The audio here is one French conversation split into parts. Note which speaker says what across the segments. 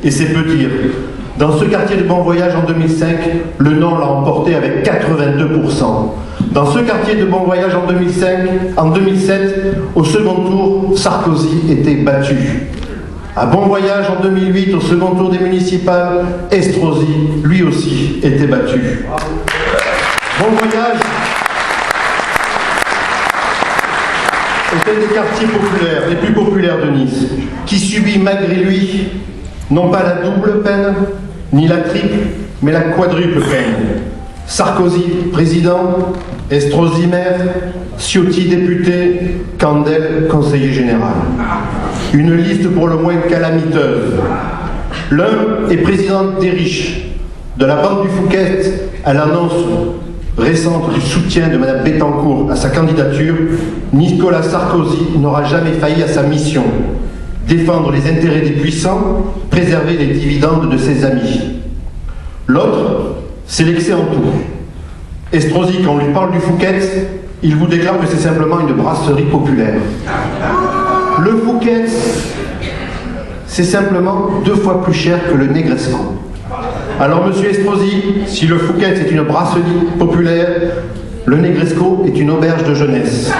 Speaker 1: Et c'est peu dire. Dans ce quartier de Bon Voyage en 2005, le non l'a emporté avec 82%. Dans ce quartier de Bon Voyage en 2007, au second tour, Sarkozy était battu. À Bon Voyage en 2008, au second tour des municipales, Estrosi, lui aussi, était battu. Bon Voyage est un des quartiers populaires, les plus populaires de Nice, qui subit malgré lui, non pas la double peine, ni la triple, mais la quadruple peine. Sarkozy, président, Estrosi, maire, Ciotti, député, Candel, conseiller général. Une liste pour le moins calamiteuse. L'un est président des riches. De la Banque du Fouquet à l'annonce récente du soutien de Mme Bettencourt à sa candidature, Nicolas Sarkozy n'aura jamais failli à sa mission. Défendre les intérêts des puissants, préserver les dividendes de ses amis. L'autre, c'est l'excès en tout. Estrosi, quand on lui parle du Fouquet, il vous déclare que c'est simplement une brasserie populaire. Le Fouquet, c'est simplement 2 fois plus cher que le Negresco. Alors, monsieur Estrosi, si le Fouquet est une brasserie populaire, le Negresco est une auberge de jeunesse.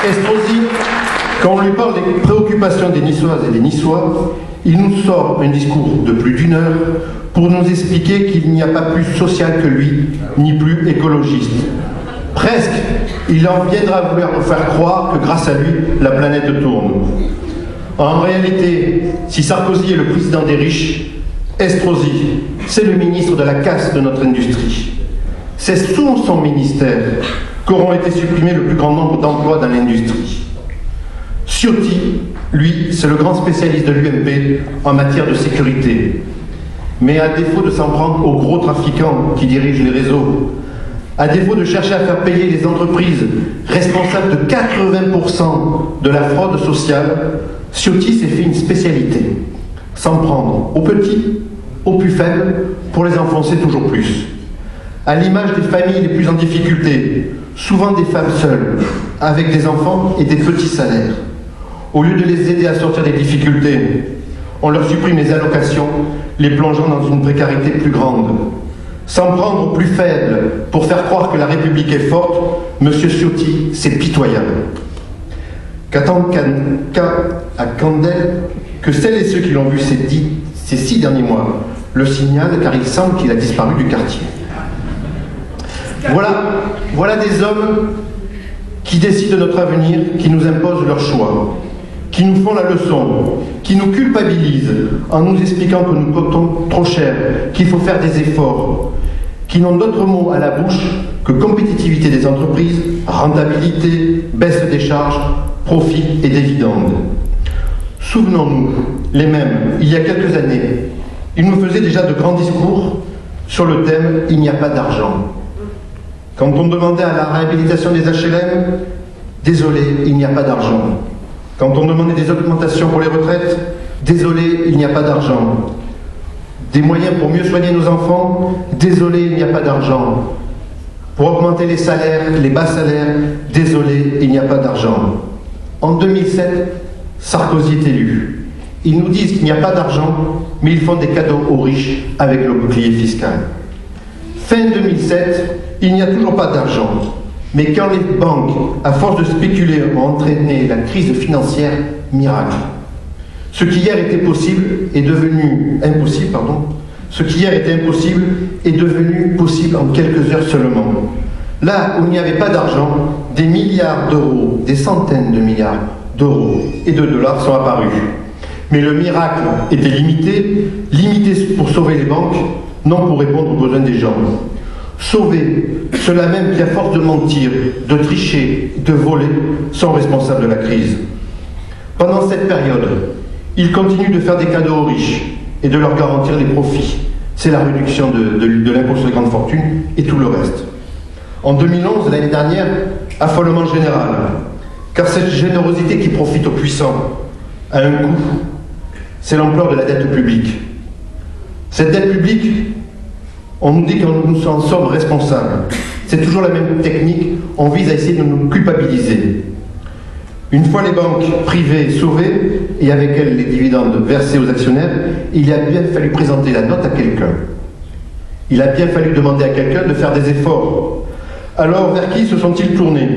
Speaker 1: Estrosi, quand on lui parle des préoccupations des Niçoises et des Niçois, il nous sort un discours de plus d'1 heure pour nous expliquer qu'il n'y a pas plus social que lui, ni plus écologiste. Presque, il en viendra vouloir nous faire croire que grâce à lui, la planète tourne. En réalité, si Sarkozy est le président des riches, Estrosi, c'est le ministre de la casse de notre industrie. C'est sous son ministère qu'auront été supprimés le plus grand nombre d'emplois dans l'industrie. Ciotti, lui, c'est le grand spécialiste de l'UMP en matière de sécurité. Mais à défaut de s'en prendre aux gros trafiquants qui dirigent les réseaux, à défaut de chercher à faire payer les entreprises responsables de 80% de la fraude sociale, Ciotti s'est fait une spécialité. S'en prendre aux petits, aux plus faibles, pour les enfoncer toujours plus. À l'image des familles les plus en difficulté, souvent des femmes seules, avec des enfants et des petits salaires. Au lieu de les aider à sortir des difficultés, on leur supprime les allocations, les plongeant dans une précarité plus grande. S'en prendre aux plus faibles pour faire croire que la République est forte, M. Ciotti, c'est pitoyable. Qu'attend à Candel que celles et ceux qui l'ont vu ces 6 derniers mois le signalent, car il semble qu'il a disparu du quartier. Voilà des hommes qui décident de notre avenir, qui nous imposent leur choix, qui nous font la leçon, qui nous culpabilisent en nous expliquant que nous coûtons trop cher, qu'il faut faire des efforts, qui n'ont d'autres mots à la bouche que compétitivité des entreprises, rentabilité, baisse des charges, profit et dividendes. Souvenons-nous, les mêmes, il y a quelques années, ils nous faisaient déjà de grands discours sur le thème « Il n'y a pas d'argent ». Quand on demandait à la réhabilitation des HLM, désolé, il n'y a pas d'argent. Quand on demandait des augmentations pour les retraites, désolé, il n'y a pas d'argent. Des moyens pour mieux soigner nos enfants, désolé, il n'y a pas d'argent. Pour augmenter les salaires, les bas salaires, désolé, il n'y a pas d'argent. En 2007, Sarkozy est élu. Ils nous disent qu'il n'y a pas d'argent, mais ils font des cadeaux aux riches avec le bouclier fiscal. Fin 2007, il n'y a toujours pas d'argent. Mais quand les banques, à force de spéculer, ont entraîné la crise financière, miracle. Ce qui hier était possible est devenu impossible, Ce qui hier était impossible est devenu possible en quelques heures seulement. Là où il n'y avait pas d'argent, des milliards d'euros, des centaines de milliards d'euros et de dollars sont apparus. Mais le miracle était limité pour sauver les banques, non pour répondre aux besoins des gens. Sauver ceux-là même qui, à force de mentir, de tricher, de voler, sont responsables de la crise. Pendant cette période, ils continuent de faire des cadeaux aux riches et de leur garantir les profits. C'est la réduction de l'impôt sur les grandes fortunes et tout le reste. En 2011, l'année dernière, affolement général, car cette générosité qui profite aux puissants a un coût, c'est l'ampleur de la dette publique. Cette dette publique, on nous dit que nous en sommes responsables. C'est toujours la même technique, on vise à essayer de nous culpabiliser. Une fois les banques privées sauvées, et avec elles les dividendes versés aux actionnaires, il a bien fallu présenter la note à quelqu'un. Il a bien fallu demander à quelqu'un de faire des efforts. Alors, vers qui se sont-ils tournés?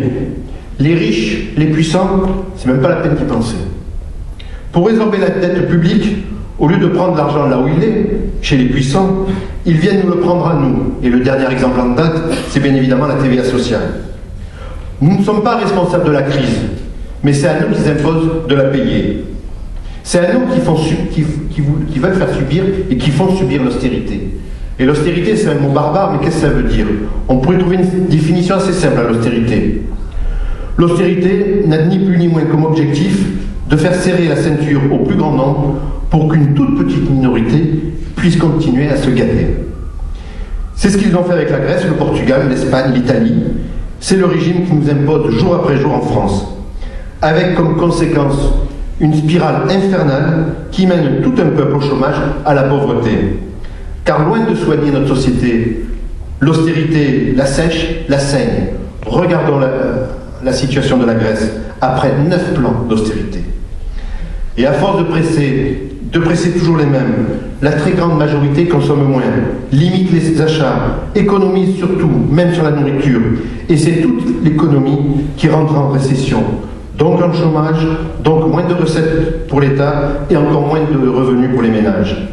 Speaker 1: Les riches, les puissants, c'est même pas la peine d'y penser. Pour résorber la dette publique, au lieu de prendre l'argent là où il est, chez les puissants, ils viennent nous le prendre à nous. Et le dernier exemple en date, c'est bien évidemment la TVA sociale. Nous ne sommes pas responsables de la crise, mais c'est à nous qu'ils imposent de la payer. C'est à nous qui veulent faire subir et qui font subir l'austérité. Et l'austérité, c'est un mot barbare, mais qu'est-ce que ça veut dire? On pourrait trouver une définition assez simple à l'austérité. L'austérité n'a ni plus ni moins comme objectif de faire serrer la ceinture au plus grand nombre pour qu'une toute petite minorité puisse continuer à se gâter. C'est ce qu'ils ont fait avec la Grèce, le Portugal, l'Espagne, l'Italie. C'est le régime qui nous impose jour après jour en France, avec comme conséquence une spirale infernale qui mène tout un peuple au chômage, à la pauvreté. Car loin de soigner notre société, l'austérité la sèche, la saigne. Regardons la situation de la Grèce, après 9 plans d'austérité. Et à force de presser toujours les mêmes, la très grande majorité consomme moins, limite les achats, économise surtout, même sur la nourriture. Et c'est toute l'économie qui rentre en récession. Donc un chômage, donc moins de recettes pour l'État et encore moins de revenus pour les ménages.